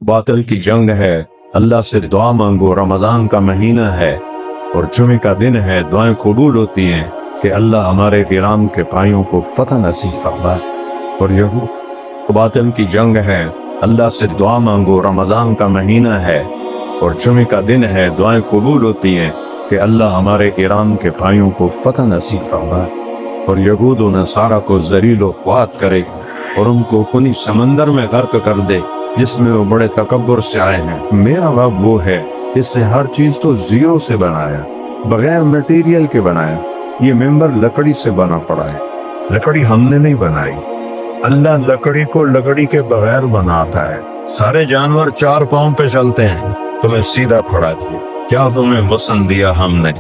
बातिल की जंग है, अल्लाह से दुआ मांगो, रमजान का महीना है और जुमे का दिन है, दुआएं कबूल होती हैं कि अल्लाह हमारे ईरान के भाइयों को फतह नसीब फरमाए। और यहूद बातिल की जंग है, अल्लाह से दुआ मांगो, रमजान का महीना है और जुमे का दिन है, दुआएं कबूल होती हैं कि अल्लाह हमारे ईरान के भाइयों को फतह नसीब फरमाए और यहूद व नसारा को ज़लील व ख्वात करे और उनको खुली समंदर में गर्क कर दे जिसमें वो बड़े तकब्बुर से आए हैं। मेरा रब वो है जिसने हर चीज तो जीरो से बनाया, बगैर मटेरियल के बनाया। ये मेंबर लकड़ी से बना पड़ा है, लकड़ी हमने नहीं बनाई। अल्लाह लकड़ी को लकड़ी के बगैर बनाता है। सारे जानवर 4 पाँव पे चलते हैं, तुम्हें सीधा खड़ा किया। क्या तुम्हें वसन दिया हमने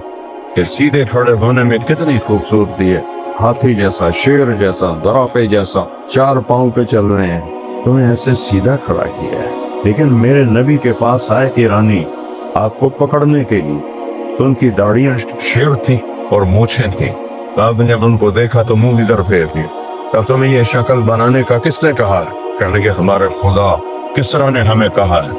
कि सीधे खड़े होने में कितनी खूबसूरती है। हाथी जैसा, शेर जैसा, दरापे जैसा 4 पाँव पे चल रहे हैं, तुम्हें ऐसे सीधा खड़ा किया है। लेकिन मेरे नबी के पास आए ईरानी आपको पकड़ने के लिए, तो उनकी दाढ़ियां शेर थी और मूछें थी। आपने उनको देखा तो मुंह इधर फेर दिया। तब तुम्हें ये शक्ल बनाने का किसने कहा है? कहने के हमारे खुदा किसरा ने हमें कहा है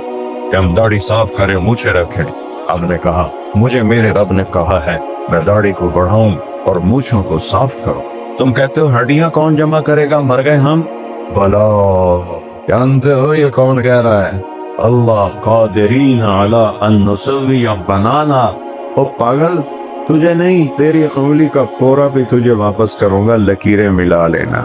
कि हम दाढ़ी साफ करें, मूछें रखें। आपने कहा मुझे मेरे रब ने कहा है मैं दाढ़ी को बढ़ाऊं और मूछों को साफ करूं। तुम कहते हो हड्डियां कौन जमा करेगा, मर गए हम। भला जानते हो ये कौन कह रहा है? अल्लाह कादिरीन अला अन नुसव्विया बनाना। ओ पागल, तुझे नहीं, तेरी उंगली का पोरा भी तुझे वापस करूंगा, लकीरें मिला लेना।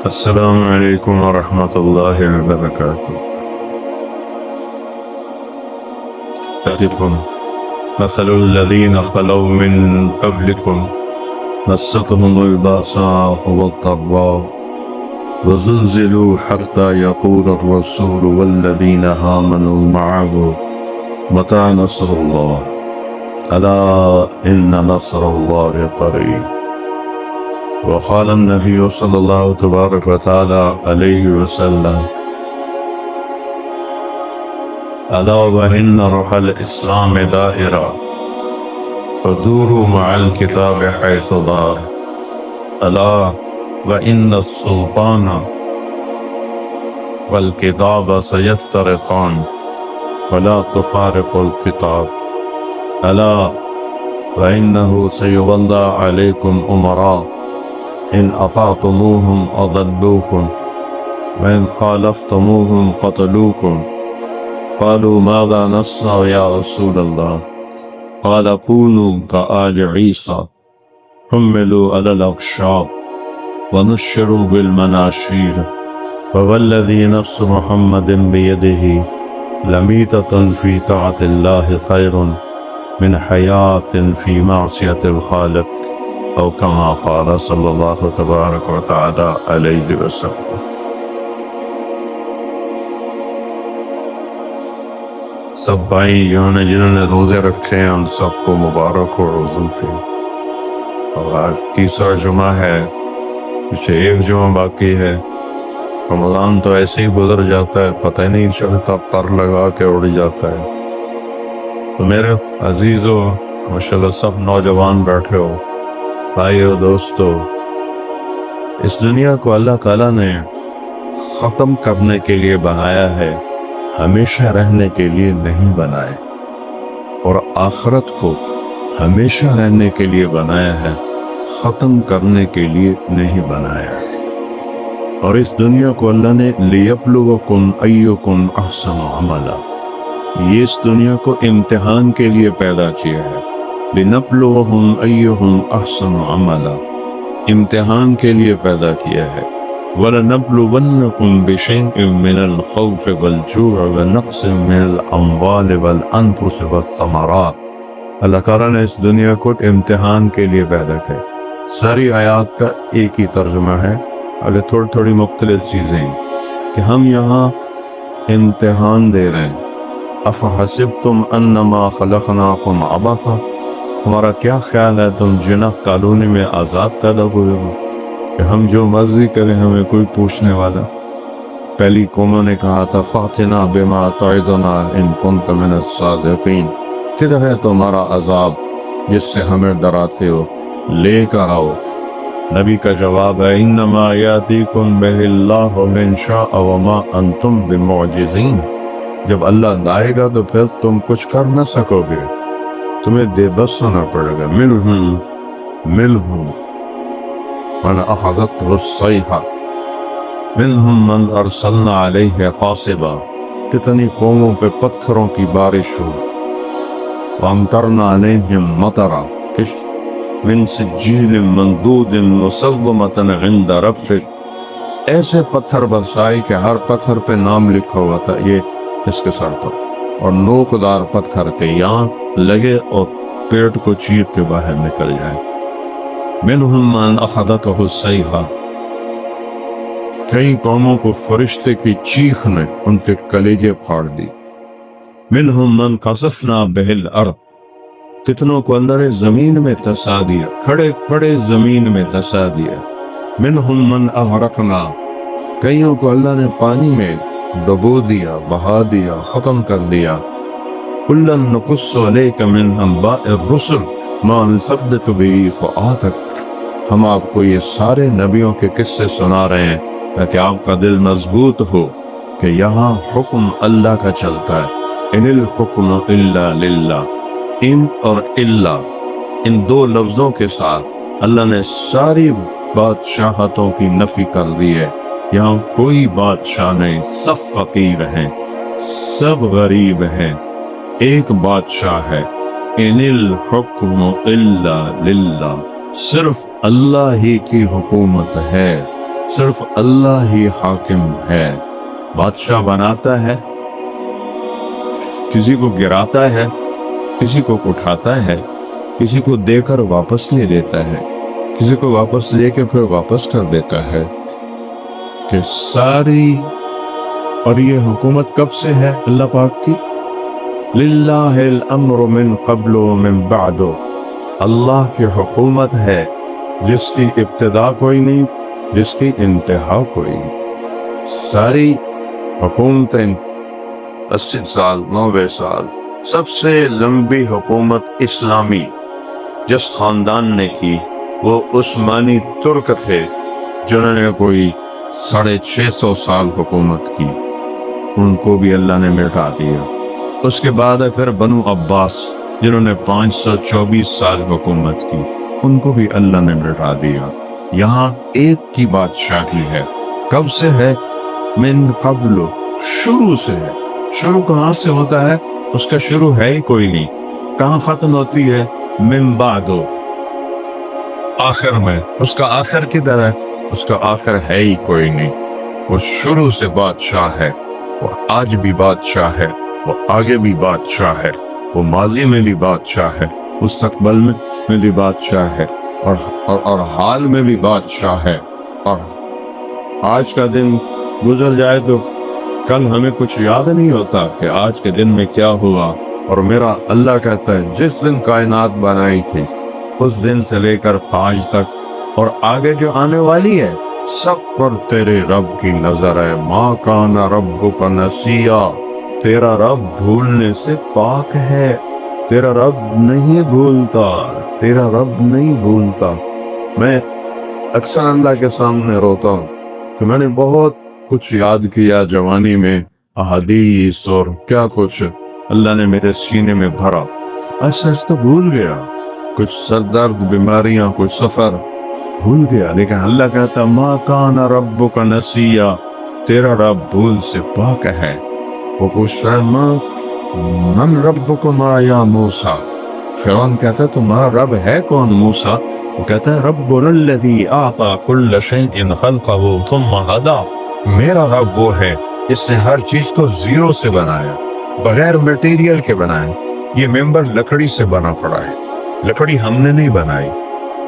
अस्सलामु अलैकुम व रहमतुल्लाहि व बरकातुहू। मसलुल लज़ीना खलौ मिन क़ब्लिकुम मस्सतहुमुल बासाअ वद-दर्राअ वज़ुलज़िलू हत्ता यक़ूलर रसूलु वल्लज़ीना आमनू मअहु मता नस्रुल्लाह अला इन्न नस्रल्लाहि क़रीब। वक़ाल अन्नबिय्यु सल्लल्लाहु तबारक व तआला अलैहि वसल्लम अला व इन्न रूहल इस्लाम दाहिरा फदूरू मअल किताब हैसु दार अला व इन्न सुल्तान वल किताब सयफ्तरिक़ान फला तुफ़ारिक़ुल किताब अला व इन्नहु सयुवल्ला अलैकुम उमरा इन अफ़अतमुहुम अज़ल्लूकुम व इन ख़ालफ़तमुहुम क़तलूकुम। क़ालू माज़ा नस्नअ या रसूलल्लाह? क़ाल कूनू कआल ईसा हुम्मिलू अलल अक़शाब व नुश्शिरू बिल मनाशीर फ़वल्लज़ी नफ़्सु मुहम्मदिन बियदिही लमीततुन फ़ी ताअतिल्लाहि ख़ैरुन मिन हयातिन फ़ी मासियतिल ख़ालिक़ औ कमा क़ाल सल्लल्लाहु तबारक व तआला अलैहि वसल्लम। सब भाइयों ने जिन्होंने रोजे रखे हैं उन सबको मुबारक हो रोज़ों की। और आज तीसरा जुमा है, पीछे एक जुमा बाकी है। रमज़ान तो ऐसे ही गुजर जाता है, पता ही नहीं चलता, पर लगा के उड़ जाता है। तो मेरे अजीज़ों, माशाल्लाह सब नौजवान बैठे हो, भाइयों, दोस्तों, इस दुनिया को अल्लाह ताला ने ख़त्म करने के लिए बनाया है, हमेशा रहने के लिए नहीं बनाए। और आखिरत को हमेशा रहने के लिए बनाया है, ख़त्म करने के लिए नहीं बनाया। और इस दुनिया को अल्लाह ने लियब्लुवकुम अय्युकुम अहसनु अमला, ये इस दुनिया को इम्तिहान के लिए पैदा किया है। लिनब्लुवहुम अय्युहुम अहसनु अमला, इम्तिहान के लिए पैदा किया है। वलनब्लुवन्नकुम बिशैइन मिनल खौफ़ि वल-जू'i व नक़्सिन मिनल अम्वालि वल-अनफ़ुसि वस-समरात। अल्लाह ताला ने इस दुनिया को इम्तिहान के लिए पैदा किया। सारी आयात का एक ही तर्जुमा है, अगर थोड़ी थोड़ी मुख्तलिफ चीज़ें कि हम यहाँ इम्तिहान दे रहे हैं। अफ़हसिबतुम अन्नमा ख़लक़नाकुम अबसा, हमारा क्या ख्याल है तुम जिना कॉलोनी में आज़ाद पैदा हुए हो कि हम जो मर्जी करें हमें कोई पूछने वाला। पहली कौमों ने कहा था फ़ातिना बिमा तइदुना इन कुन्त मिनस सादिक़ीन, किधर है तुम्हारा अजाब जिससे हमें डराते हो, लेकर आओ नबी का जवाब है इन्नमा यातीकुम बिहिल्लाहु मिन शाअ व मा अंतुम बिमुअजिज़ीन। जब अल्लाह लाएगा तो फिर तुम कुछ कर न सकोगे, तुम्हें बेबस होना पड़ेगा। मिनहुम मन अखज़तहु सैहा मिनहुम मन अरसलना अलैहि क़ासिबा। कितनी कौमों पे पत्थरों की बारिश हो। वअमतरना अलैहिम मतरा मिन सिज्जील मंदूदिन मुसव्वमतन इंद रब्बिक। ऐसे पत्थर बरसाए कि हर पत्थर पे नाम लिखा हुआ था ये इसके सर पर, और नोकदार पत्थर के यहाँ लगे और पेट को चीर के बाहर निकल जाए। मिनहुम मन अखज़तहु सैहा। कई कौमों को फरिश्ते की चीख ने उनके कलेजे फाड़ दी। मिनहुम मन खसफना बिहिल अर्द। कितनों को अंदर जमीन में धंसा दिया, खड़े खड़े जमीन में धंसा दिया। मिनहुम मन अगरकना। कईयों को अल्लाह ने पानी में डुबो दिया, बहा दिया, खत्म कर दिया। कुल्लन नकुस्सु अलैका मिन अंबाइर रुसुल मा नसद्दक़ु बिही फुआदक। हम आपको ये सारे नबियों के किस्से सुना रहे हैं ताकि आपका दिल मजबूत हो कि यहाँ हुक्म अल्लाह का चलता है। इनिल हुक्म इल्ला लिल्लाह। इन और इल्ला, इन दो लफ्जों के साथ अल्लाह ने सारी बादशाहतों की नफी कर दी है। यहाँ कोई बादशाह नहीं, सब फकीर हैं, सब गरीब हैं, एक बादशाह है। इनिल हुक्म इल्ला लिल्लाह। सिर्फ अल्लाह ही की हुकूमत है, सिर्फ अल्लाह ही हाकिम है। बादशाह बनाता है, किसी को गिराता है, किसी को उठाता है, किसी को देकर वापस ले लेता है, किसी को वापस लेके फिर वापस कर देता है। कि सारी और ये हुकूमत कब से है अल्लाह पाक की? लिल्लाहिल अम्रु मिन क़ब्लु व मिन बअदु। अल्लाह की हुकूमत है जिसकी इब्तिदा कोई नहीं, जिसकी इंतहा कोई नहीं। सारी हुकूमतें 80 साल 90 साल। सबसे लंबी हुकूमत इस्लामी जिस खानदान ने की वो उस्मानी तुर्क थे, जिन्होंने कोई 650 साल हुकूमत की, उनको भी अल्लाह ने मिटा दिया। उसके बाद फिर बनु अब्बास जिन्होंने 524 साल हुकूमत की, उनको भी अल्लाह ने मिटा दिया। यहाँ एक की बादशाही है। कब से है? मिन क़ब्लु, शुरू से है। शुरू कहाँ से होता है? उसका शुरू है ही कोई नहीं। कहाँ खत्म होती है? मिन बादो, आखिर में। उसका आखिर किधर है? उसका आखिर है ही कोई नहीं। वो शुरू से बादशाह है, वो आज भी बादशाह है, वो आगे भी बादशाह है, वो माजी में भी बादशाह है, मुस्तकबल में भी बादशाह है, और हाल में भी बादशाह है। और आज का दिन गुजर जाए तो कल हमें कुछ याद नहीं होता कि आज के दिन में क्या हुआ। और मेरा अल्लाह कहता है जिस दिन कायनात बनाई थी उस दिन से लेकर आज तक और आगे जो आने वाली है, सब पर तेरे रब की नजर है। माँ काना रब्बुका नसिया। तेरा रब भूलने से पाक है। तेरा रब नहीं भूलता, तेरा रब नहीं भूलता। मैं अक्सर अल्लाह के सामने रोता हूँ कि मैंने बहुत कुछ याद किया जवानी में, अहादीस और क्या कुछ अल्लाह ने मेरे सीने में भरा, ऐसा तो भूल गया। कुछ सरदर्द, बीमारियां, कुछ सफर भूल गया। लेकिन अल्लाह कहता मा काना रब्बुका नसिया। तेरा रब भूल से पाक है। वो पूछ रहा है मन रब्बुकुमा या मूसा। फिरौन कहता है तुम्हारा रब है कौन मूसा? वो कहता है रब्बुल्लज़ी आता कुल्ल शैइन खल्क़हु थुम्मा हदा। मेरा रब वो है इसने हर चीज को जीरो से बनाया, बगैर मटेरियल के बनाया। ये मेंबर लकड़ी से बना पड़ा है, लकड़ी हमने नहीं बनाई।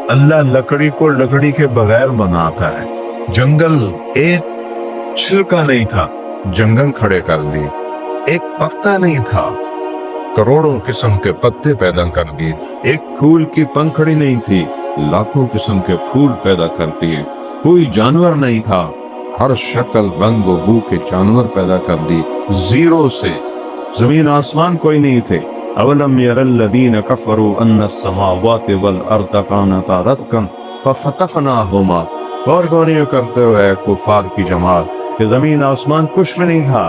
अल्लाह लकड़ी को लकड़ी के बगैर बनाता है। जंगल एक छिलका नहीं था, जंगल खड़े कर दिए। एक पत्ता नहीं था, करोड़ों किस्म के पत्ते पैदा कर दिए। एक फूल की पंखड़ी नहीं थी, लाखों किस्म के फूल पैदा कर दिए। कोई जानवर नहीं था, हर शक्ल रंग व बू के जानवर पैदा कर दिए जीरो से। जमीन आसमान कोई नहीं थे। अवलम यरल्लज़ीन कफ़रू अन्नस समावाति वल अर्द कानता रत्कन फफतखनाहुमा। और गौर करते हुए कुफार की जमात कि जमीन आसमान कुछ में नहीं था।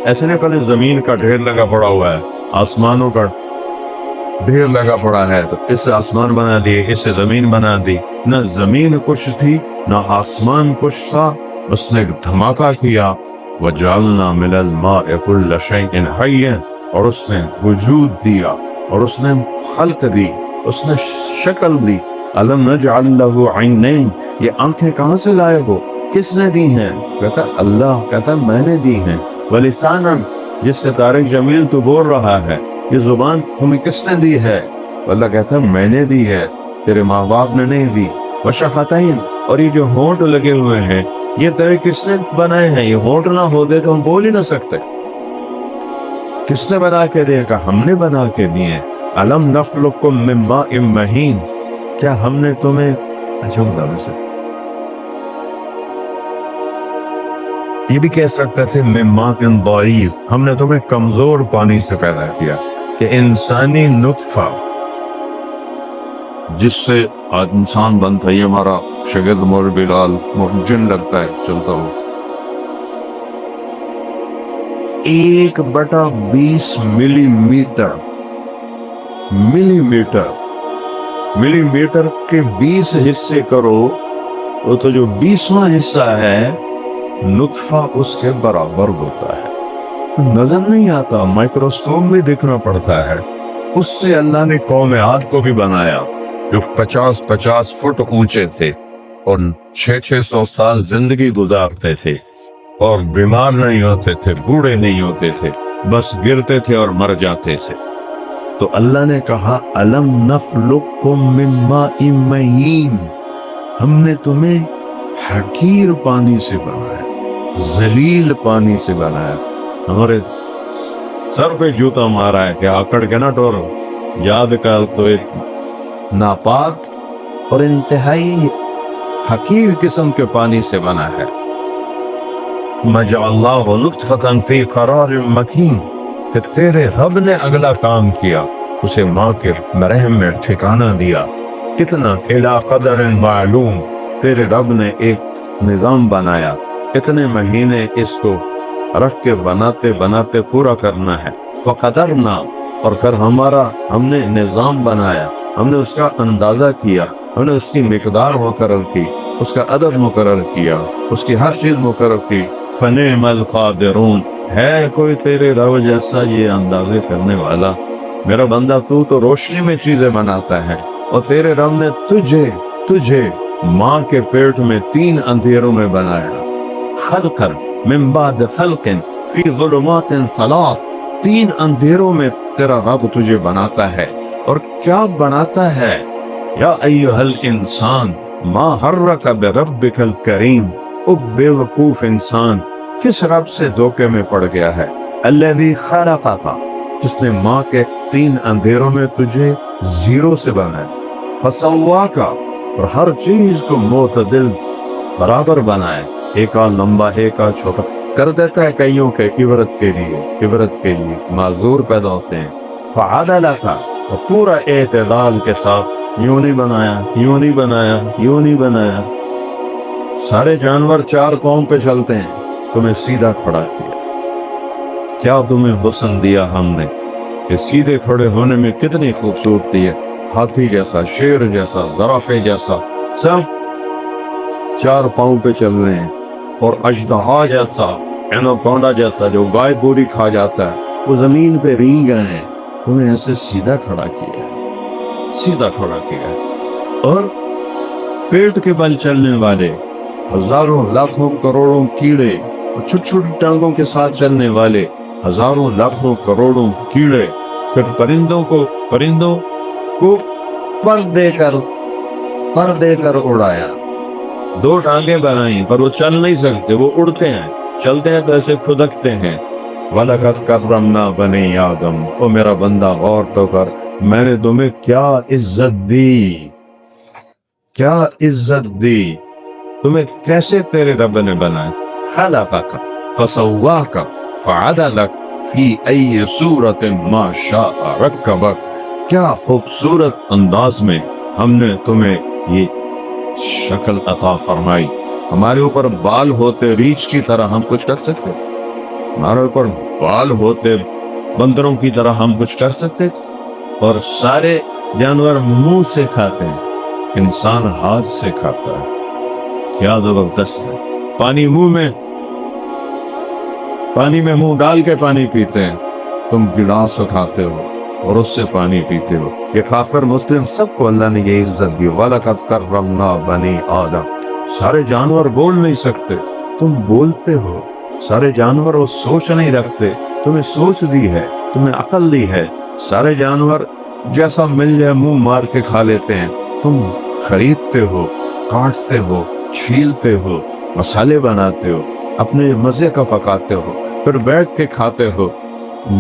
ऐसे नहीं पहले जमीन का ढेर लगा पड़ा हुआ है, आसमानों का ढेर लगा पड़ा है, तो इससे आसमान बना दिए, इससे जमीन बना दी। न जमीन कुछ थी न आसमान कुछ था, उसने एक धमाका किया। वजअलना मिनल माइ कुल्ल शैइन हय्य, और उसने वजूद दिया और उसने खल्क दी, उसने शक्ल दी। अलम नजअल लहू ऐनैन, ये आंखें कहाँ से लाए हो, किसने दी हैं? कहता अल्लाह, कहता मैंने दी हैं। वलिसानन, जिससे तारिक जमील तो बोल रहा है, ये जुबान तुम्हें किसने दी है? अल्लाह कहता मैंने दी है, तेरे माँ बाप ने नहीं दी। वशफतैन, और ये जो होंठ लगे हुए हैं ये तेरे किसने बनाए हैं? ये होंठ ना होते तो हम बोल ही ना सकते। किसने बना के दिए? का हमने बना के दिए। अलम नखलुकुम मिन माइन महीन, क्या हमने तुम्हें से ये भी कह सकते थे मिन माइन दाईफ, हमने तुम्हें कमजोर पानी से पैदा किया। कि इंसानी नुत्फा जिससे आज इंसान बनता है, ये हमारा शगद मोर बिलाल मुहजिन लगता है चलता हो, 1/20 मिलीमीटर, मिलीमीटर के 20 हिस्से करो तो जो 20वां हिस्सा है नुत्फा उसके बराबर होता है। नजर नहीं आता, माइक्रोस्कोप में देखना पड़ता है। उससे अल्लाह ने कौम आद को भी बनाया जो 50-50 फुट ऊंचे थे और 600-600 साल जिंदगी गुजारते थे और बीमार नहीं होते थे, बूढ़े नहीं होते थे, बस गिरते थे और मर जाते थे। तो अल्लाह ने कहा अलम नखलुकुम मिन माइन महीन, हमने तुम्हें हकीर पानी से बनाया, जलील पानी से बनाया। हमारे सर पे जूता मारा है कि आकड़ के ना टोरो, याद कर तो एक नापाक और इंतहाई हकीर किस्म के पानी से बना है। मजअल्लाहु नुत्फतन फी करार मकीन, कि तेरे रब ने अगला काम किया, उसे माँ के रहम में ठिकाना दिया। कितना इला कदर मालूम, तेरे रब ने एक निजाम बनाया, इतने महीने इसको रख के बनाते बनाते पूरा करना है। फ़क़दरना, और कर हमने निजाम बनाया, हमने उसका अंदाजा किया, हमने उसकी मिकदार मुकर्रर की, उसका अदद मुकर्रर किया, उसकी हर चीज मुकर्रर की। फ़निअमल क़ादिरून, है कोई तेरे रब जैसा ये अंदाजे करने वाला? मेरा बंदा तू तो रोशनी में चीजें बनाता है और तेरे रब ने तुझे माँ के पेट में 3 अंधेरों में बनाया। खल्क़न मिन बाद खल्क़िन फी ज़ुलुमातिन सलास, 3 अंधेरों में तेरा रब तुझे बनाता है। और क्या बनाता है? या अय्युहल इंसान मा हर्रका बिरब्बिकल करीम, ओ बेवकूफ इंसान, किस रब से धोखे में पड़ गया है? अल्लज़ी खलक़का, जिसने माँ के 3 अंधेरों में तुझे 0 से बनाया। फसव्वाका, और हर चीज को मोतदिल बराबर बनाए, एक आ लंबा एक आ छोटा कर देता है कईयों के इबरत के लिए माजूर पैदा होते हैं। फ़अदलका, और पूरा एतदाल के साथ यूं नहीं बनाया। सारे जानवर 4 पांव पे चलते हैं, तुम्हें सीधा खड़ा किया। क्या तुम्हें हुस्न दिया हमने कि सीधे खड़े होने में कितनी खूबसूरती है। हाथी जैसा, शेर जैसा, ज़राफ़े जैसा, सब 4 पांव पे चल रहे हैं। और अजदहा जैसा, एनाकोंडा जैसा जो गाय पूरी खा जाता है, वो जमीन पे रींग गए हैं। तुम्हें ऐसे सीधा खड़ा किया है। और पेट के बल चलने वाले हजारों लाखों करोड़ों कीड़े, और छोटी छोटी टांगों के साथ चलने वाले हजारों लाखों करोड़ों कीड़े, फिर परिंदों को पर देकर उड़ाया। 2 टांगें बनाई पर वो चल नहीं सकते, वो उड़ते हैं, चलते हैं तो ऐसे खुदकते हैं। वलक़द कर्रमना बनी आदम, ओ मेरा बंदा गौर तो कर, मैंने तुम्हें क्या इज्जत दी, तुम्हें कैसे तेरे रब ने बनाया। खलक़का फसव्वाका फ़अदलक फी अय्यि सूरतिन मा शाअ रक्कबक, क्या खूबसूरत अंदाज में हमने तुम्हें ये शक्ल अता फरमाई। हमारे ऊपर बाल होते रीछ की तरह हम कुछ कर सकते थे? हमारे ऊपर बाल होते बंदरों की तरह हम कुछ कर सकते थे? और सारे जानवर मुंह से खाते हैं, इंसान हाथ से खाता है। क्या जबरदस्त है। पानी में मुंह डाल के पानी पीते हैं, तुम गिलास उठाते हो और उससे पानी पीते हो। ये काफिर मुस्लिम सबको अल्लाह ने ये इज्जत दी, वलकद कररमना बनी आदम। सारे जानवर बोल नहीं सकते, तुम बोलते हो। सारे जानवर वो सोच नहीं रखते, तुम्हें सोच दी है, तुम्हें अकल दी है। सारे जानवर जैसा मिल जाए मुंह मार के खा लेते हैं, तुम खरीदते हो, काटते हो, छीलते हो, मसाले बनाते हो, अपने मजे का पकाते हो, फिर बैठ के खाते हो।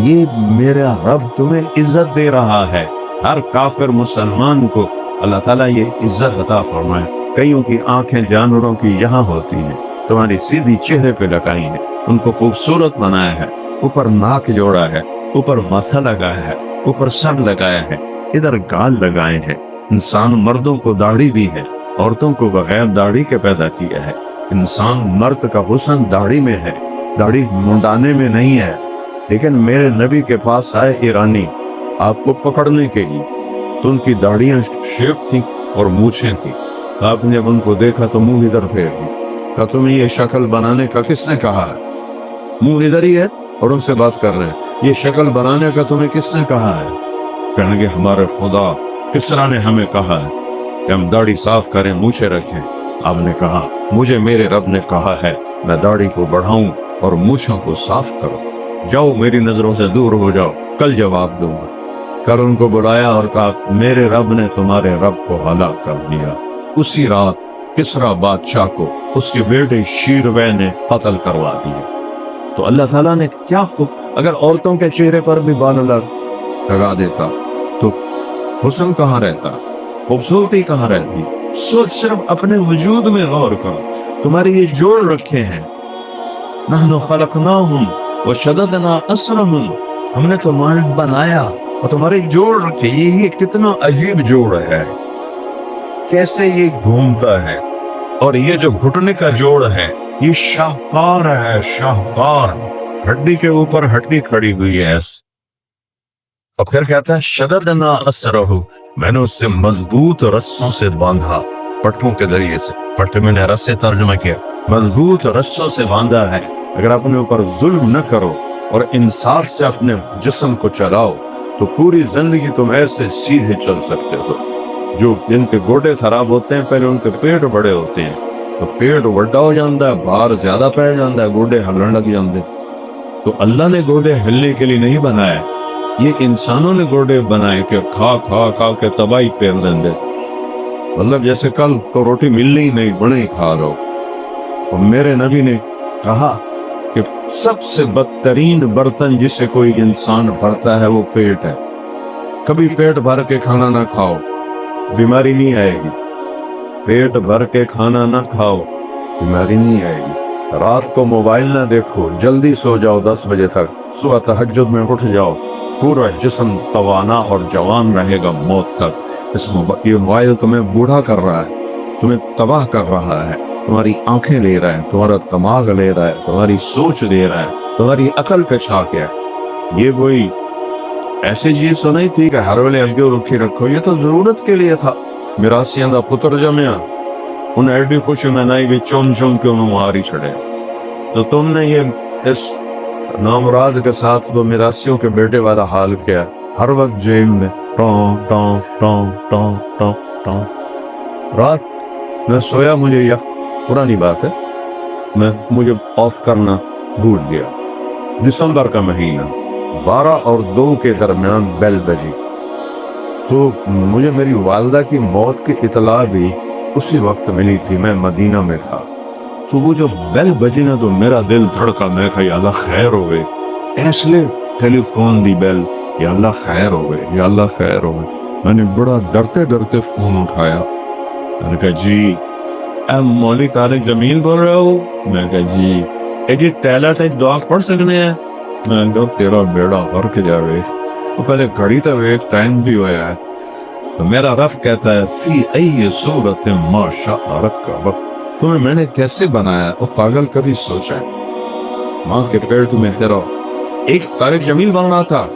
ये मेरा रब तुम्हें इज्जत दे रहा है। हर काफिर मुसलमान को अल्लाह ताला ये इज्जत अता फरमाए। कईयों की आंखें जानवरों की यहाँ होती हैं, तुम्हारी सीधी चेहरे पे लगाई है, उनको खूबसूरत बनाया है, ऊपर नाक जोड़ा है, ऊपर माथा लगाया है, ऊपर सर लगाया है, इधर गाल लगाए हैं। इंसान मर्दों को दाढ़ी दी है, औरतों को बगैर दाढ़ी के पैदा किया है। इंसान मर्द का हुस्न दाढ़ी में है, दाढ़ी मुंडाने में नहीं है। लेकिन मेरे नबी के पास आए ईरानी आपको पकड़ने के लिए, तो उनकी दाढ़ियां शेप थी और मूछें थी। आपने जब उनको देखा तो मुंह इधर फेर दी। कहा तुम्हें ये शक्ल बनाने का किसने कहा है? मुंह इधर ही है और उनसे बात कर रहे हैं, ये शक्ल बनाने का तुम्हें किसने कहा है? कहने के हमारे खुदा किसरा ने हमें कहा है कि हम दाढ़ी साफ करें, मूछें रखें। आपने कहा मुझे मेरे रब ने कहा है मैं दाढ़ी को बढ़ाऊं और मूछों को साफ करूं। जाओ मेरी नजरों से दूर हो जाओ, कल जवाब दूंगा। कल उनको बुलाया और कहा मेरे रब ने तुम्हारे रब को हलाक कर दिया। उसी रात किसरा बादशाह को उसके बेटे शीरवै ने कत्ल करवा दिया। तो अल्लाह ताला ने क्या खूब, अगर औरतों के चेहरे पर भी बाल लगा देता तो हुस्न कहाँ रहता, खूबसूरती कहाँ रहती? सोच, सिर्फ अपने वजूद में गौर करो। तुम्हारे ये जोड़ रखे हैं, नहनु खलकनाहुम व शददना अस्रहुम, हमने तुम्हारे बनाया और तुम्हारे जोड़ रखे। ये कितना अजीब जोड़ है, कैसे ये घूमता है। और ये जो घुटने का जोड़ है ये शाहकार है, शाहकार, हड्डी के ऊपर हड्डी खड़ी हुई है। और फिर कहता है शददना अस्रहु, मैंने उससे मजबूत रस्सों से बांधा, पट्टों के जरिए से। पट्टे मैंने रस्से तर्जुमा किया, मजबूत रस्सों से बांधा है। अगर अपने ऊपर जुल्म न करो और इंसाफ से अपने जिस्म को चलाओ तो पूरी जिंदगी तुम ऐसे सीधे चल सकते हो। जो जिनके गोडे खराब होते हैं पहले उनके पेट बड़े होते हैं, तो पेट बड़ा हो जाता है, भार ज्यादा पै जाता है, गोडे हिलन लग जाते। तो अल्लाह ने गोडे हिलने के लिए नहीं बनाए, ये इंसानों ने गोडे बनाए कि खा खा खा के तबाही पेर देंगे। मतलब जैसे कल तो रोटी मिलनी ही नहीं, बने ही खा लो। और मेरे नबी ने कहा कि सबसे बदतरीन बर्तन जिसे कोई इंसान भरता है वो पेट है। कभी पेट भर के खाना ना खाओ, बीमारी नहीं आएगी। पेट भर के खाना ना खाओ, बीमारी नहीं आएगी। रात को मोबाइल ना देखो, जल्दी सो जाओ 10 बजे तक, सुबह तहज्जुद में उठ जाओ, पूरा जिस्म तवाना और जवान रहेगा मौत तक। ये मोबाइल तुम्हें बूढ़ा कर रहा है, तुम्हें तबाह कर रहा है, तुम्हारी आंखें ले रहा है, तुम्हारा दिमाग ले रहा है, तुम्हारी सोच दे रहा है, तुम्हारी अकल पे छा गया। ये कोई ऐसी चीज तो नहीं थी कि हर वेले अगे रुखी रखो, ये तो जरूरत के लिए था। मिरासियां दा पुत्र जमया, उन्हें एडी खुश मनाई भी चुम चुम के उन्होंने मारी छड़े। तो तुमने ये इस नामुराद के साथ वो मिरासियों के बेटे वाला हाल किया। हर वक्त जेब में टों टों टों टों टों टों। रात मैं सोया, मुझे यह पुरानी बात है, मुझे ऑफ करना भूल गया। दिसंबर का महीना, 12 और 2 के दरमियान बेल बजी। तो मुझे मेरी वालदा की मौत की इतला भी उसी वक्त मिली थी, मैं मदीना में था। तो वो जो बेल बजी ना तो मेरा दिल धड़का, मैं कहा या अल्लाह खैर हो गए। इसलिए टेलीफोन दी बेल, या अल्लाह खैर हो गए, या अल्लाह खैर हो गए। मैंने बड़ा डरते डरते फोन उठाया। मैंने कहा जी मौली तारिक जमील बोल रहे हो? मैं कहा जी जी तैला तक दुआ पढ़ सकने हैं? मैं कहा तेरा बेड़ा भर के जावे। तो पहले घड़ी तो एक टाइम भी होया है। تو میرا رب کہتا ہے فی ای صورت ما شاء رکبک، تمہیں میں نے کیسے بنایا؟ اور پاگل کبھی سوچا ہے ماں کے پیٹ میں تیرا ایک طارق جمیل بن رہا تھا،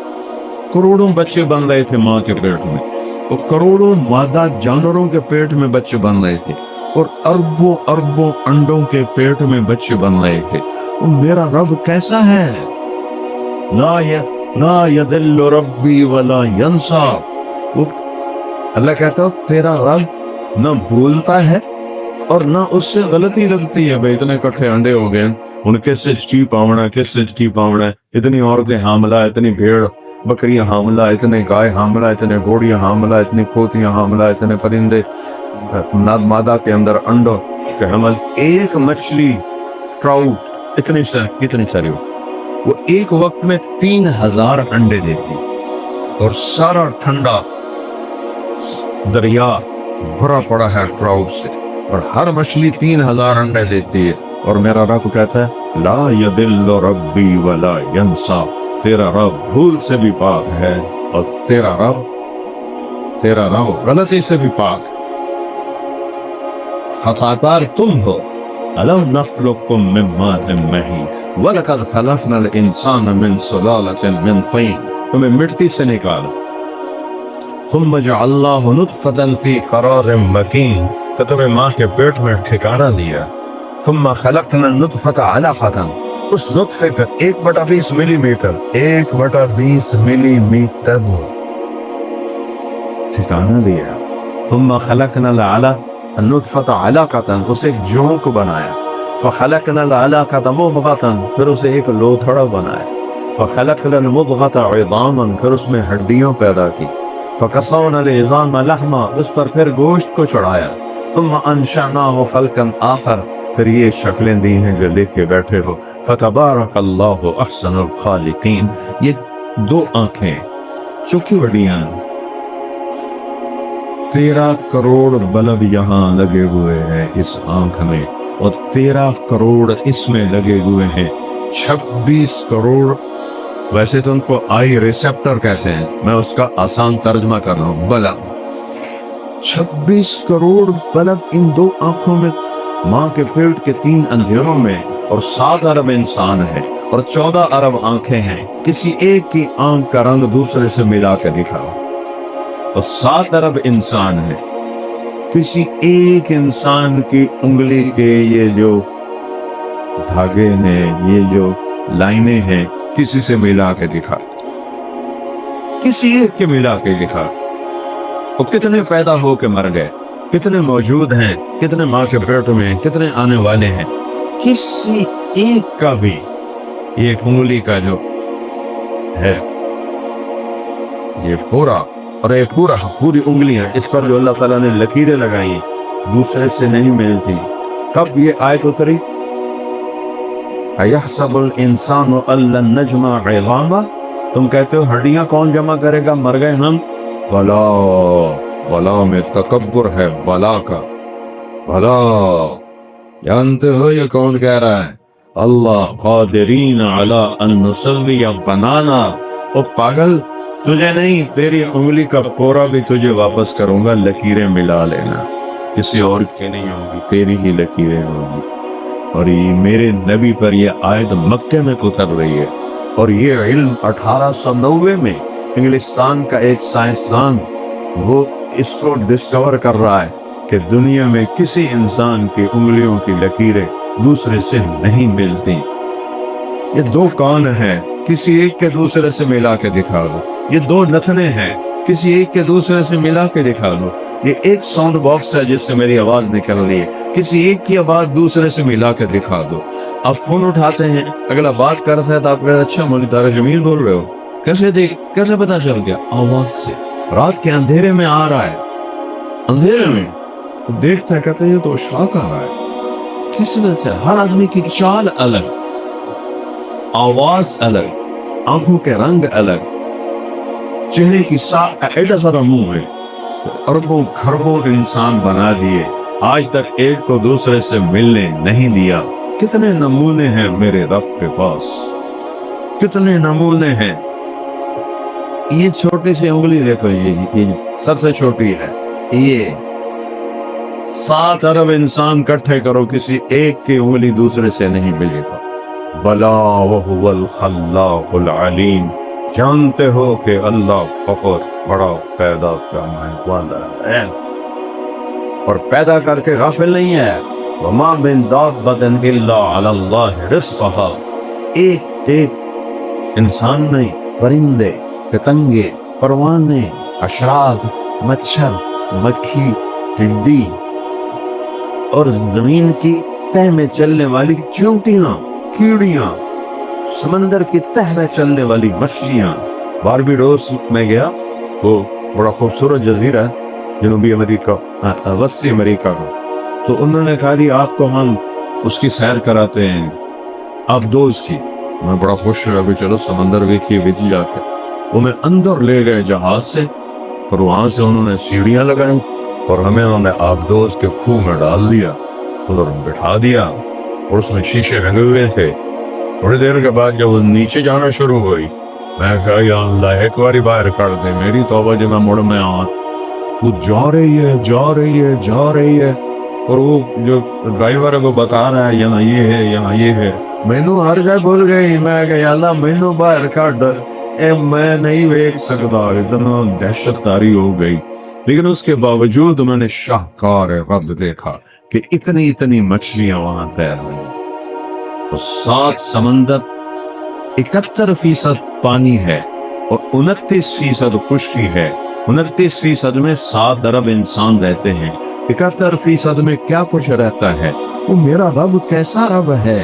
کروڑوں بچے بن رہے تھے ماں کے پیٹ میں، اور کروڑوں مادہ جانوروں کے پیٹ میں بچے بن رہے تھے، اور اربوں اربوں انڈوں کے پیٹ میں بچے بن رہے تھے۔ اور میرا رب کیسا ہے؟ لا یذل ربی ولا ینسا، اللہ کہتا تیرا رب نہ بھولتا ہے اور نہ اس سے غلطی لگتی ہے۔ بھائی اتنے کٹھے انڈے ہو گئے، ان کس سے کی پاونا، کس سے کی پاونا، اتنی عورتیں حاملہ، اتنی بھیڑ بکریاں حاملہ، اتنے گائے حاملہ، اتنے گھوڑیاں حاملہ، اتنی کھوتیاں حاملہ، اتنے پرندے مادہ کے اندر انڈوں کے حمل۔ ایک مچھلی ٹراؤٹ کتنی ساری ہو، وہ ایک وقت میں 3000 انڈے دیتی، اور سارا ٹھنڈا دریا بھرا پڑا ہے ٹراؤٹ سے، اور ہر مچھلی 3000 انڈے دیتی ہے۔ اور میرا رب کہتا ہے لا یضل ربی ولا ینسا، تیرا رب بھول سے بھی پاک ہے، اور تیرا رب غلطی سے بھی پاک۔ خطا کار تم ہو، أَلَمْ نَخْلُقكُّم مِّن مَّاءٍ مَّهِينٍ وَلَقَدْ خَلَقْنَا الْإِنسَانَ مِن سُلَالَةٍ مِّن طِينٍ، تمہیں مٹی سے نکالا، ثُمَّ جَعَلْنَاهُ نُطْفَةً فِي قَرَارٍ مَّكِينٍ، تو تمہیں ماں کے پیٹ میں ٹھکانہ دیا، ثُمَّ خَلَقْنَا النُّطْفَةَ عَلَقَةً، اس نطفے کا 1/20 ملی میٹر، 1/20 ملی میٹر ٹھکانہ دیا، ثُمَّ خَلَقْنَا النُّطْفَةَ عَلَقَةً، اسے ایک جونک بنایا، فَخَلَقْنَا الْعَلَقَةَ مُضْغَةً، پھر اسے ایک لوتھڑا بنایا، فَخَلَقْنَا الْمُضْغَةَ عِظَامًا، پھر اس میں ہڈیوں پیدا کی، فَكَسَوْنَا الْعِظَامَ لَحْمًا، اس پر پھر گوشت کو چڑھایا، ثُمَّ أَنشَأْنَاهُ خَلْقًا آخَرَ، پھر یہ شکلیں دی ہیں جو لکھ کے بیٹھے ہو، فَتَبَارَكَ اللَّهُ أَحْسَنُ الْخَالِقِينَ۔ یہ 2 آنکھیں چوکی بڑیاں، 13 کروڑ بلب یہاں لگے ہوئے ہیں اس آنکھ میں، اور 13 کروڑ اس میں لگے ہوئے ہیں، 26 کروڑ، ویسے تو ان کو آئی ریسپٹر کہتے ہیں، میں اس کا آسان ترجمہ کر رہا ہوں، بلب، 26 کروڑ بلب ان 2 آنکھوں میں، ماں کے پیٹ کے 3 اندھیروں میں، اور 7 ارب انسان ہے، اور 14 ارب آنکھیں ہیں، کسی ایک کی آنکھ کا رنگ دوسرے سے ملا کے دکھاؤ، اور 7 ارب انسان ہے، کسی ایک انسان کی انگلی کے یہ جو دھاگے ہیں، یہ جو لائنیں ہیں، کسی سے ملا کے دکھا، کسی ایک کے ملا کے دکھا، اور کتنے پیدا ہو کے مر گئے، کتنے موجود ہیں، کتنے ماں کے پیٹ میں، کتنے آنے والے ہیں، کسی ایک کا بھی یہ انگلی کا جو ہے یہ پورا، اور یہ پوری انگلیاں اس پر جو اللہ تعالیٰ نے لکیریں لگائی دوسرے سے نہیں ملتی۔ کب یہ آیت اتری؟ اَيَحْسَبُ الْإِنسَانُ أَن لَّن نَّجْمَعَ عِظَامَهُ، تم کہتے ہو ہڈیاں کون جمع کرے گا، مر گئے ہم، بلا میں تکبر ہے، بلا کا بلا، جانتے ہو یہ کون کہہ رہا ہے؟ اللہ، قادرین علی ان نسوی بنانا، او پاگل، تجھے نہیں، تیری انگلی کا پورا بھی تجھے واپس کروں گا، لکیریں ملا لینا، کسی اور کی نہیں ہوگی، تیری ہی لکیریں ہوگی۔ اور یہ میرے نبی پر یہ آیت مکے میں اتر رہی ہے، اور یہ علم 1890 میں انگلستان کا ایک سائنسدان وہ اس کو ڈسکور کر رہا ہے کہ دنیا میں کسی انسان کی انگلیوں کی لکیریں دوسرے سے نہیں ملتی۔ یہ 2 کان ہیں، کسی ایک کے دوسرے سے ملا کے دکھا دو، یہ 2 نتنے ہیں، کسی ایک کے دوسرے سے ملا کے دکھا دو، یہ ایک ساؤنڈ باکس ہے جس سے میری آواز نکل رہی ہے، کسی ایک کی آواز دوسرے سے ملا کے دکھا دو۔ آپ فون اٹھاتے ہیں، اگلا بات کرتا ہے تو آپ کہتے ہیں اچھا مولوی طارق جمیل بول رہے ہو، کیسے پتا چل گیا؟ آواز سے، رات کے اندھیرے میں آ رہا ہے، اندھیرے میں دیکھتا ہے، کہتے ہیں یہ تو اشفاق آ رہا ہے، کس وجہ سے؟ ہر آدمی کی چال الگ، آواز الگ، آنکھوں کے رنگ الگ، چہرے کی ایڈا سارا منہ ہے، اربوں کھربوں انسان بنا دیے، آج تک ایک کو دوسرے سے ملنے نہیں دیا۔ کتنے نمونے ہیں میرے رب کے پاس، کتنے نمونے ہیں، یہ چھوٹی سی انگلی دیکھو، یہ سب سے چھوٹی ہے، یہ 7 ارب انسان اکٹھے کرو، کسی ایک کی انگلی دوسرے سے نہیں ملے گا۔ بلا وہو الخلاق العلیم، جانتے ہو کہ اللہ بہت بڑا پیدا کرنے والا ہے اور پیدا کر کے غافل نہیں ہے۔ وما من دابۃ الا علی اللہ رزقھا، ایک انسان نہیں، پرندے، پتنگے، پروانے، اشراق، مچھر، مکھی، ٹڈی اور زمین کی تہ میں چلنے والی چیونٹیاں، کیڑیاں، سمندر کی تہ میں چلنے والی مچھلیاں۔ باربیڈوس میں گیا، وہ بڑا خوبصورت جزیرہ ہے جنوبی امریکہ، وسطی امریکہ کا، تو انہوں نے کہا کہ آپ کو ہم اس کی سیر کراتے ہیں، آپ دوست کی۔ میں بڑا خوش ہوا کہ چلو سمندر دیکھیے بچ جا کے۔ انہیں اندر لے گئے جہاز سے، اور وہاں سے انہوں نے سیڑھیاں لگائیں اور ہمیں انہوں نے آبدوز کے کھوہ میں ڈال دیا، ادھر بٹھا دیا، اور اس میں شیشے لگے ہوئے تھے۔ تھوڑی دیر کے بعد جب وہ نیچے جانا شروع ہوئی، میں کہا یا اللہ ایک باری باہر کر دے، میری توبہ جو میں مڑ میں آؤں۔ وہ جا رہی ہے، جا رہی ہے، جا رہی ہے، اور وہ جو ڈرائیور ہے وہ بتا رہا ہے یہاں یہ ہے، یہاں یہ ہے۔ مینو ہر جگہ بھول گئی، میں کہا یا اللہ مینو باہر کر دے، میں نہیں دیکھ سکتا، اتنا دہشت تاری ہو گئی۔ لیکن اس کے باوجود میں نے شاہکار رب دیکھا کہ اتنی مچھلیاں وہاں تیر رہی ہیں۔ 7 سمندر، 71% پانی ہے اور 29% خشکی ہے۔ 29% میں 7 ارب انسان رہتے ہیں، 71% میں کیا کچھ رہتا ہے۔ وہ میرا رب کیسا رب ہے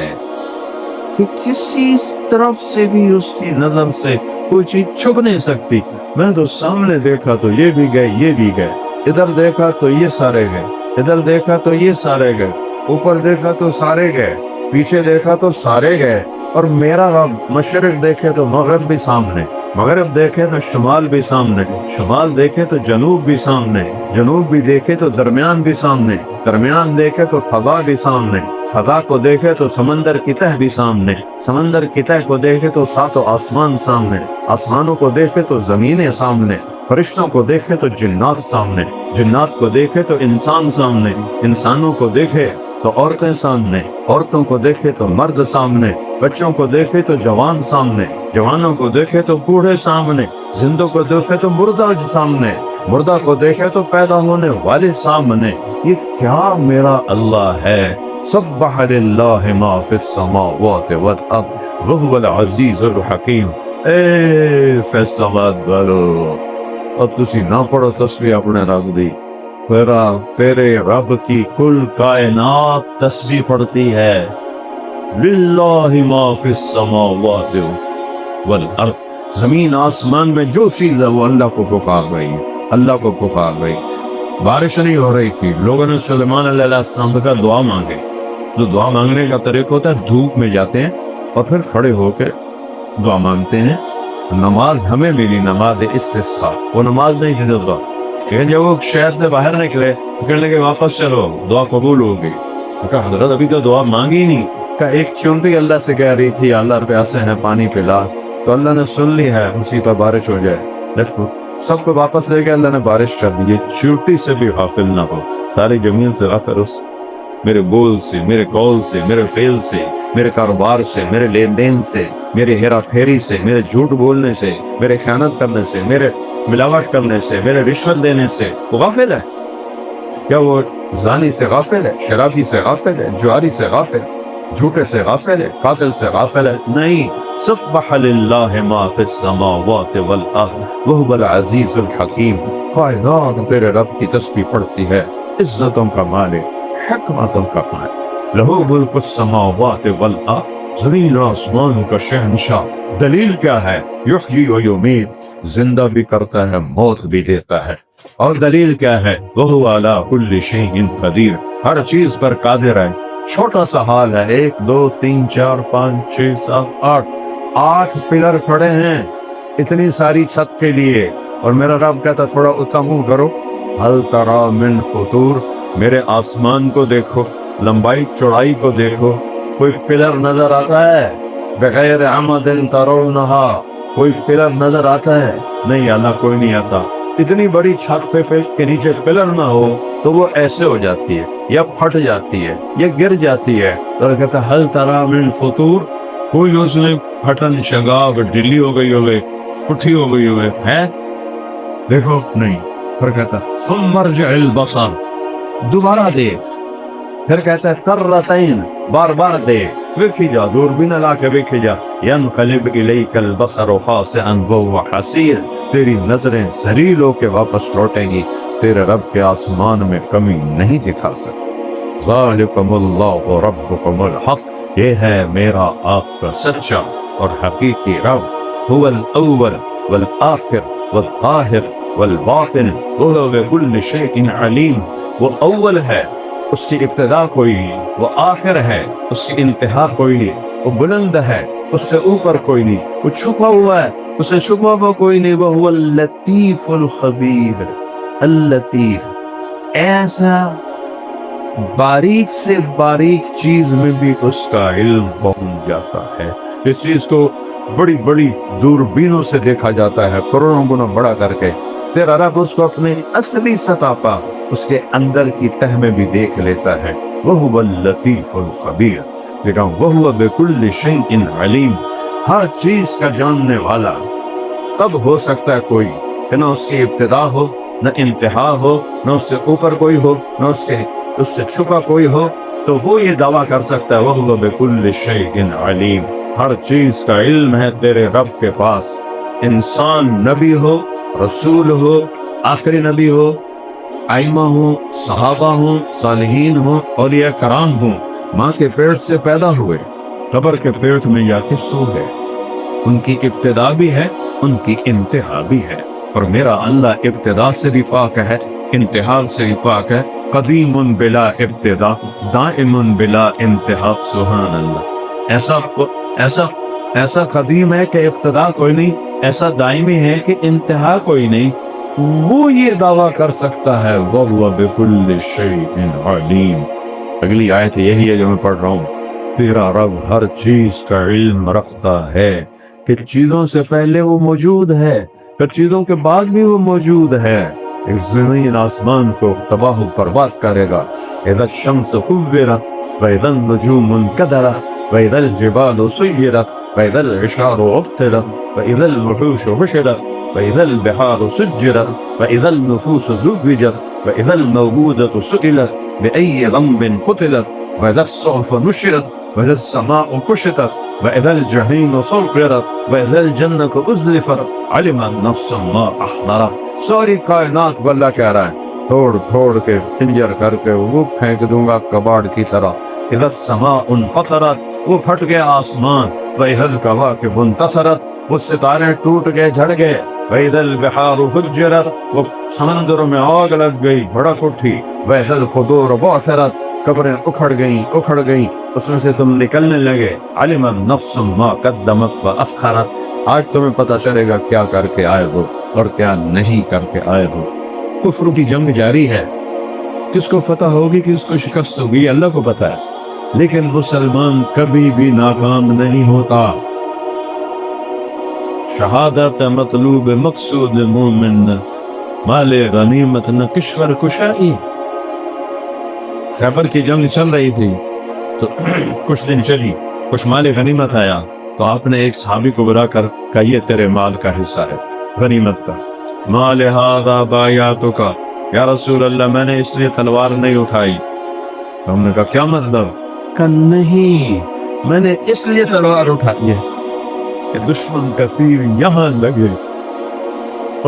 کہ کسی طرف سے بھی اس کی نظر سے کوئی چیز چھپ نہیں سکتی۔ میں تو سامنے دیکھا تو یہ بھی گئے، یہ بھی گئے، ادھر دیکھا تو یہ سارے گئے، ادھر دیکھا تو یہ سارے گئے، اوپر دیکھا تو سارے گئے، پیچھے دیکھا تو سارے گئے۔ اور میرا رب مشرق دیکھے تو مغرب بھی سامنے، مغرب دیکھے تو شمال بھی سامنے، شمال دیکھے تو جنوب بھی سامنے، جنوب بھی دیکھے تو درمیان بھی سامنے، درمیان دیکھے تو فضا بھی سامنے، فضا کو دیکھے تو سمندر کی تہ بھی سامنے، سمندر کی تہ کو دیکھے تو 7 آسمان سامنے، آسمانوں کو دیکھے تو زمینیں سامنے، فرشتوں کو دیکھے تو جنات سامنے، جنات کو دیکھے تو انسان سامنے، انسانوں کو دیکھے تو عورتیں سامنے، عورتوں کو دیکھے تو مرد سامنے، بچوں کو دیکھے تو جوان سامنے، جوانوں کو دیکھے تو بوڑھے سامنے، زندوں کو دیکھے تو مردہ سامنے، مردہ کو دیکھے تو پیدا ہونے والے سامنے۔ یہ کیا میرا اللہ ہے! سبح للہ ما فی السماوات والارض وہو العزیز الحکیم۔ اے فیصلات والو، اب تسی نہ پڑھو تسبیح اپنے رب دی، تیرے رب کی کل کائنات تسبیح پڑھتی ہے۔ للہ ما فی السماوات والارض، زمین آسمان میں جو چیز ہے وہ اللہ کو پکار رہی ہے، اللہ کو پکار رہی۔ بارش نہیں ہو رہی تھی، لوگوں نے سلیمان علیہ السلام کا دعا مانگے۔ جو دعا مانگنے کا طریقہ ہوتا ہے، دھوپ میں جاتے ہیں اور پھر کھڑے ہو کے دعا مانگتے ہیں۔ نماز ہمیں ملی، نماز استسقاء، وہ نماز نہیں تھی دعا۔ لیکن جب وہ شہر سے باہر نکلے تو کہنے لگے واپس چلو، دعا قبول ہو گئی۔ کہا حضرت ابھی تو دعا مانگی نہیں۔ کہا ایک چونٹی اللہ سے کہہ رہی تھی اللہ پیاسے ہیں پانی پلا، تو اللہ نے سن لی ہے، اسی پر بارش ہو جائے۔ سب کو واپس لے کے اللہ نے بارش کر دی۔ چونٹی سے بھی غافل نہ ہو، ساری زمین سے رات اس میرے بول سے، میرے قول سے، میرے فعل سے، میرے کاروبار سے، میرے لین دین سے، میرے ہیرا پھیری سے، میرے جھوٹ بولنے سے، میرے خیانت کرنے سے، میرے ملاوٹ کرنے سے، میرے رشوت دینے سے وہ غافل ہے؟ کیا وہ زانی سے غافل ہے؟ شرابی سے غافل ہے؟ جواری سے غافل ہے؟ جھوٹے سے غافل ہے؟ قاتل سے غافل ہے؟ نہیں۔ سبح للہ ما فی السماوات والارض وہو العزیز الحکیم، کائنات تیرے رب کی تسبیح پڑھتی ہے، عزتوں کا مالک، حکمتوں کا مالک، لہو ملک السماوات والارض، زمین و آسمان کا شہنشاہ۔ دلیل کیا ہے؟ یحیی و یمیت، زندہ بھی کرتا ہے، موت بھی دیتا ہے۔ اور دلیل کیا ہے؟ وہو علی کل شیء قدیر، ہر چیز پر قادر ہے۔ چھوٹا سا حال ہے، 1 2 3 4 5 6 7 8 پلر کھڑے ہیں اتنی ساری چھت کے لیے، اور میرا رب کہتا تھوڑا اتنا منہ کرو، ہل تری من فطور، میرے آسمان کو دیکھو، لمبائی چوڑائی کو دیکھو، کوئی پلر نظر آتا ہے؟ بغیر عمد ترونہا، कोई पिलर नजर आता है? नहीं अल्लाह, कोई नहीं आता। इतनी बड़ी छत पे के नीचे पिलर ना हो तो वो ऐसे हो जाती है, या फट जाती है, या गिर जाती है। तो कहता हल तरा मिन फतूर, कोई उसमें फटन शगाब ढीली हो गई होवे, पुठी हो गई होवे है? देखो नहीं। फिर कहता सुम मरजिल बसर, दोबारा देख। फिर कहता है कर्रतैन, बार बार देख, वेखी जा, दूरबीन ला के वेखी जा। यनकलिब इलैकल बसर खासिअन वहुव हसीर, तेरी नजरें जलील होके वापस लौटेंगी, तेरे रब के आसमान में कमी नहीं दिखा सकती। ज़ालिकुमुल्लाहु रब्बुकुमुल हक, ये है मेरा आपका सच्चा और हकीकी रब। हुवल अव्वल वल आखिर वल ज़ाहिर वल बातिन वहुव बिकुल्लि शैइन अलीम। वो अव्वल है, उसकी इब्तिदा कोई नहीं, वो आखिर है, उसकी इंतहा कोई नहीं, वो बुलंद है, उससे ऊपर कोई नहीं, वो छुपा हुआ है, उससे छुपा हुआ कोई नहीं। वो हुवा लतीफुल खबीर, अल लतीफ, ऐसा बारीक से बारीक चीज में भी उसका इल्म पहुंच जाता है। इस चीज को बड़ी बड़ी दूरबीनों से देखा जाता है, करोड़ों गुना बड़ा करके। तेरा रब उसको अपने असली सतह पर, उसके अंदर की तह में भी देख लेता है। वहुवल लतीफुल खबीर, देखा वहुव बिकुल्लि शैइन अलीम, हर चीज का जानने वाला। तब हो सकता है कोई कि न उसकी इब्तिदा हो, न इंतहा हो, न उससे ऊपर कोई हो, न उससे छुपा कोई हो, तो वो ये दावा कर सकता है वहुव बिकुल्लि शैइन अलीम, हर चीज का इल्म है तेरे रब के पास। इंसान नबी हो, रसूल हो, आखिरी नबी हो, आइमा हो, सहाबा हो, सालिहीन हो, औलिया कराम हो, माँ के पेट से पैदा हुए, कब्र के पेट में जाके सो गए, उनकी इब्तिदा भी है, उनकी इंतहा भी है। और मेरा अल्लाह इब्तिदा से भी पाक है, इंतहा से भी पाक है। कदीमुन बिला इब्तिदा, दाइमुन बिला इंतहा, सुभान अल्लाह। ऐसा कदीम है कि इब्तिदा कोई नहीं, ऐसा दाइमी है कि इंतहा कोई नहीं। वो ये दावा कर सकता है वहुव बिकुल्लि शैइन अलीम। अगली आयत यही है जो मैं पढ़ रहा हूँ। तेरा रब हर चीज का इल्म रखता है, कि चीजों से पहले वो मौजूद है, फिर चीजों के बाद भी वो मौजूद है। इस जमीन आसमान को तबाह बर्बाद करेगा। इज़ा शम्स कुव्विरत व इज़ा नुजूम कदरत व इज़ा जिबाल सुय्यरत व इज़ा इशार उब्तिलत व इज़ा वुहूश हुशिरत व इज़ा बिहार सुज्जिरत व इज़ा नुफूस ज़ुव्विजत व इज़ा मौऊदत सुइलत बिअय्यि ज़ंबिन क़ुतिलत व इज़ा सुहुफ नुशिरत व इज़ा समाअ कुशितत व इज़ा जहीम सुक़िरत व इज़ा जन्नतु उज़लिफ़त अलिमत नफ्सुम मा अहज़रत। सारी कायनात को अल्लाह कह रहा है तोड़ फोड़ के, पिंजर करके वो फेंक दूंगा कबाड़ की तरह। इज़ा समाउन फ़तरत, वो फट गया आसमान। व इज़ल कवाकिब इंतसरत, वो सितारे टूट गए, झड़ गए। व इज़ल बिहार फुज्जिरत, वो समंदरों में आग लग गई, भड़क उठी। व इज़ल क़ुबूर बुअसिरत, कब्रें उखड़ गईं, उसमें से तुम निकलने लगे। अलिमत नफ्सुम मा क़द्दमत व अख़रत, आज तुम्हें पता चलेगा क्या करके आए हो और क्या नहीं करके आए हो। कुफ्र की जंग जारी है, किसको फतह होगी, किसको शिकस्त होगी, अल्लाह को पता है। लेकिन मुसलमान कभी भी नाकाम नहीं होता। शहादत मतलूब मकसूद मोमिन, माले गनीमत न किश्वर कुशाई। खैबर की जंग चल रही थी तो कुछ दिन चली, कुछ माले गनीमत आया, तो आपने एक सहाबी को बुलाकर कहा ये तेरे माल का हिस्सा है, गनीमत का। माल हादा बायातु का, या रसूल अल्लाह मैंने इसलिए तलवार नहीं उठाई। तो हमने कहा क्या मतलब? कहा नहीं, मैंने इसलिए तलवार उठाई है कि दुश्मन का तीर यहाँ लगे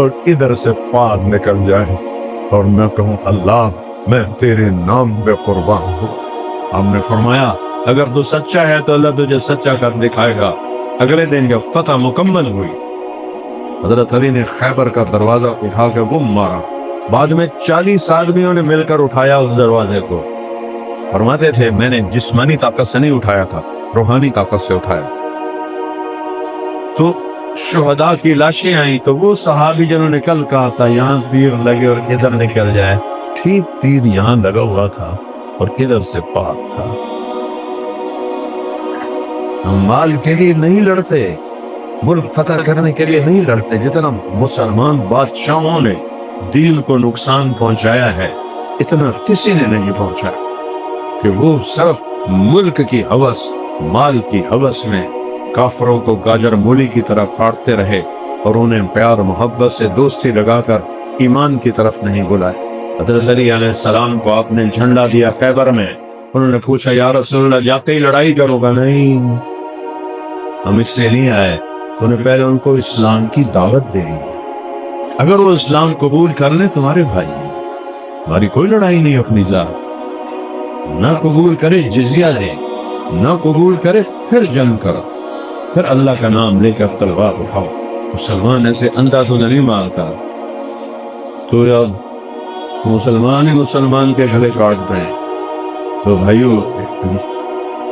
और इधर से पार निकल जाए और मैं कहूँ अल्लाह मैं तेरे नाम पे कुर्बान हूँ। हमने फरमाया अगर तू सच्चा है तो अल्लाह तुझे सच्चा कर दिखाएगा। अगले दिन जब फतह मुकम्मल हुई, हजरत अली ने खैबर का दरवाजा उठा के गुम मारा। बाद में 40 आदमियों ने मिलकर उठाया उस दरवाजे को। फरमाते थे मैंने जिस्मानी ताकत से नहीं उठाया था, रूहानी ताकत से उठाया था। तो शुहदा की लाशें आई तो वो सहाबी जिन्होंने कल कहा था यहाँ तीर लगे और इधर निकल जाए, ठीक तीर यहाँ लगा हुआ था और इधर से पार था। हम माल के लिए नहीं लड़ते, ملک فتح کرنے کے لیے نہیں لڑتے جتنا مسلمان بادشاہوں نے دین کو نقصان پہنچایا ہے اتنا کسی نے نہیں پہنچایا، کہ وہ صرف ملک کی ہوس، مال کی ہوس میں کافروں کو گاجر مولی کی طرح کاٹتے رہے اور انہیں پیار محبت سے دوستی لگا کر ایمان کی طرف نہیں بلائے۔ حضرت علی علیہ السلام کو آپ نے جھنڈا دیا خیبر میں، انہوں نے پوچھا یا رسول اللہ جاتے ہی لڑائی کرو گا؟ نہیں، ہم اس سے نہیں آئے، تو نے پہلے ان کو اسلام کی دعوت دینی ہے، اگر وہ اسلام قبول کر لیں تمہارے بھائی ہیں، ہماری کوئی لڑائی نہیں اپنی ذات، نہ قبول کرے جزیہ دے، نہ قبول کرے پھر جنگ کرو، پھر اللہ کا نام لے کر تلوار اٹھاؤ۔ مسلمان ایسے اندھا تو نہیں مارتا، تو جب مسلمان ہی مسلمان کے گلے کاٹتے ہیں تو بھائیو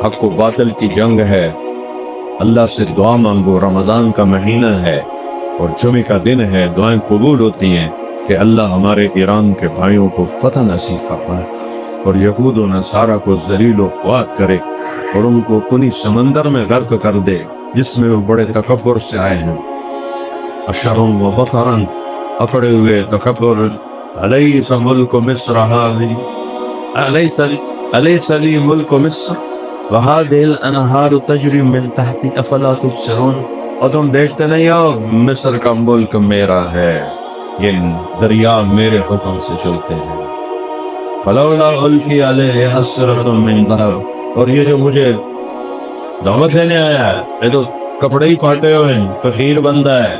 حق و باطل کی جنگ ہے۔ اللہ سے دعا مانگو، رمضان کا مہینہ ہے اور جمعہ کا دن ہے، دعائیں قبول ہوتی ہیں کہ اللہ ہمارے ایران کے بھائیوں کو فتح نصیب فرمائے اور یہود و نصارہ کو ذلیل و خوار کرے اور ان کو کنی سمندر میں غرق کر دے جس میں وہ بڑے تکبر سے آئے ہیں، اشروں و بطرن، اکڑے ہوئے تکبر۔ الیس ملک مصر هذه الیس لی ملک مصر وهذه الانہار تجری من تحتی افلا تبصرون، اور تم دیکھتے نہیں ہو مصر کا ملک میرا ہے، یہ دریا میرے حکم سے چلتے ہیں۔ فلولا القی علیہ اسرۃ من ذہب، اور یہ جو مجھے دعوت دینے آیا ہے یہ تو کپڑے ہی پاٹے ہوئے ہیں، فقیر بندہ ہے،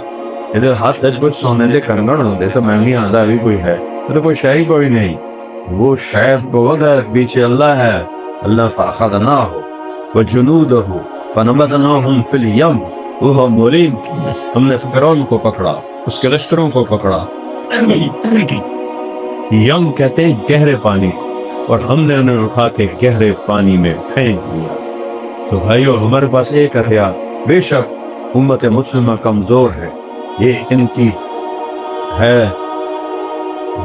ادھر ہاتھ کچھ سونے دے کنگڑ ہوں دے تو میں نہیں آدھا بھی کوئی ہے، تو کوئی شے کوئی نہیں، وہ شاید بہت ہے، پیچھے اللہ ہے۔ اللہ فاخذناہ وجنودہ فنبذناہم فی الیم وہو ملیم، ہم نے فرعون کو پکڑا، اس کے لشکروں کو پکڑا، یم کہتے ہیں گہرے پانی کو، اور ہم نے انہیں اٹھا کے گہرے پانی میں پھینک دیا۔ تو بھائیو ہمارے پاس ایک ہتھیار، بے شک امت مسلمہ کمزور ہے، یہ ان کی ہے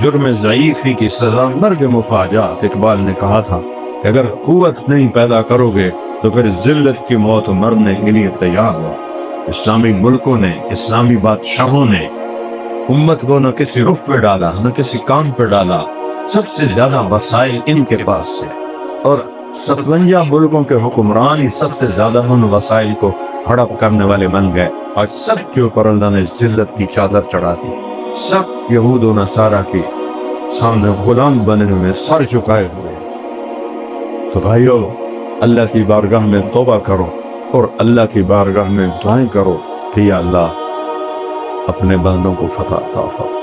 جرم ضعیفی کی سزا مرگ مفاجات۔ اقبال نے کہا تھا کہ اگر قوت نہیں پیدا کرو گے تو پھر ذلت کی موت مرنے کے لیے تیار ہو۔ اسلامی ملکوں نے، اسلامی بادشاہوں نے امت کو نہ کسی رخ پہ ڈالا، نہ کسی کام پہ ڈالا، سب سے زیادہ وسائل ان کے پاس تھے، اور 57 ملکوں کے حکمران ہی سب سے زیادہ ان وسائل کو ہڑپ کرنے والے بن گئے، اور سب کے اوپر اللہ نے ذلت کی چادر چڑھا دی، سب یہود و نصارہ کے سامنے غلام بنے ہوئے، سر جھکائے ہوئے۔ تو بھائیو اللہ کی بارگاہ میں توبہ کرو اور اللہ کی بارگاہ میں دعائیں کرو کہ یا اللہ اپنے بندوں کو فتح عطا فرما۔